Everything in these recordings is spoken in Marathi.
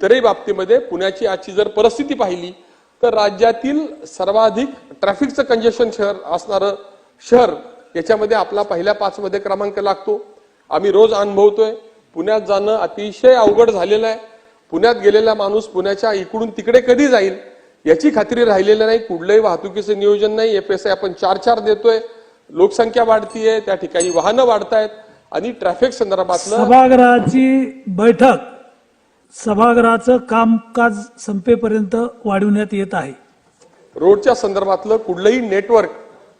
इतरही बाबतीमध्ये पुण्याची आजची जर परिस्थिती पाहिली तर राज्यातील सर्वाधिक ट्रॅफिकचं कंजेशन शहर असणारं शहर याच्यामध्ये आपला पहिल्या 5 मध्ये क्रमांक लागतो। आम्ही रोज अनुभवतोय पुण्यात जाणं अतिशय अवघड झालेलं आहे। पुण्यात गेलेला माणूस पुण्याच्या इकडून तिकडे कधी जाईल याची खात्री राहिलेली नाही। कुठलंही वाहतुकीचं नियोजन नाही। एफएसआय आपण 4-4 देतोय। लोकसंख्या वाढतीये, त्या ठिकाणी वाहनं वाढतायत आणि ट्रॅफिक संदर्भातलं सभागृहाची बैठक सभागृहाचं कामकाज संपेपर्यंत वाढवण्यात येत आहे। रोडच्या संदर्भातलं कुठलंही नेटवर्क,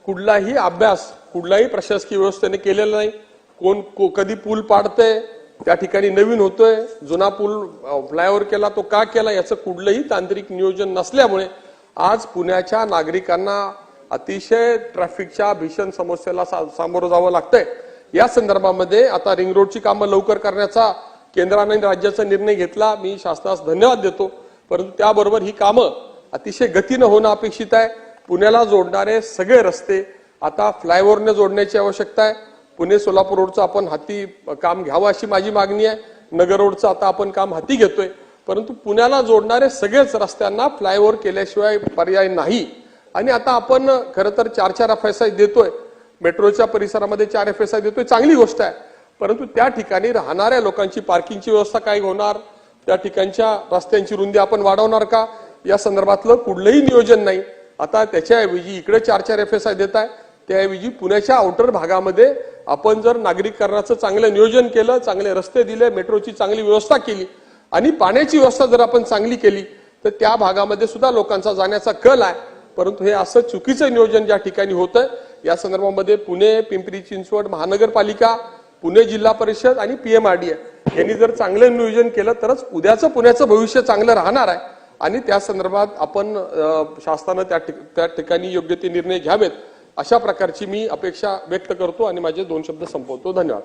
कुठलाही अभ्यास, कुठलाही प्रशासकीय व्यवस्थेने केलेला नाही। कोण कधी पूल पाडतंय, त्या ठिकाणी नवीन होतोय, जुना पूल फ्लायओव्हर केला तो का केला याचं कुठलंही तांत्रिक नियोजन नसल्यामुळे आज पुण्याच्या नागरिकांना अतिशय ट्रॅफिकच्या भीषण समस्येला सामोरं जावं लागतंय। या संदर्भामध्ये आता रिंग रोडची कामं लवकर करण्याचा केंद्राने राज्याचा निर्णय घेतला, मी शासनास धन्यवाद देतो। परंतु त्याबरोबर ही कामं अतिशय गतीनं होणं अपेक्षित आहे। पुण्याला जोडणारे सगळे रस्ते आता फ्लायओव्हरने जोडण्याची आवश्यकता आहे। पुणे सोलापूर रोडचं आपण हाती काम घ्यावं अशी माझी मागणी आहे। नगर रोडचं आता आपण काम हाती घेतोय, परंतु पुण्याला जोडणारे सगळेच रस्त्यांना फ्लायओव्हर केल्याशिवाय पर्याय नाही। आणि आता आपण खरं तर 4-4 एफएसआय देतोय, मेट्रोच्या परिसरामध्ये 4 एफएसआय देतोय, चांगली गोष्ट आहे। परंतु त्या ठिकाणी राहणाऱ्या लोकांची पार्किंगची व्यवस्था काय होणार, त्या ठिकाणच्या रस्त्यांची रुंदी आपण वाढवणार का, या संदर्भातलं कुठलंही नियोजन नाही। आता त्याच्याऐवजी इकडे 4-4 एफएसआय देत आहे, त्याऐवजी पुण्याच्या आउटर भागामध्ये आपण जर नागरिकरणाचं चांगलं नियोजन केलं, चांगले रस्ते दिले, मेट्रोची चांगली व्यवस्था केली आणि पाण्याची व्यवस्था जर आपण चांगली केली तर त्या भागामध्ये सुद्धा लोकांचा जाण्याचा कल आहे। परंतु हे असं चुकीचं नियोजन ज्या ठिकाणी होतं, या संदर्भामध्ये पुणे, पिंपरी चिंचवड महानगरपालिका, पुणे जिल्हा परिषद आणि पीएमआरडीए यांनी जर चांगलं नियोजन केलं तरच उद्याचं पुण्याचं भविष्य चांगलं राहणार आहे। आणि त्या संदर्भात आपण शासनानं त्या ठिकाणी योग्य ते निर्णय घ्यावेत अशा प्रकारची मी अपेक्षा व्यक्त करतो आणि माझे 2 शब्द संपवतो। धन्यवाद।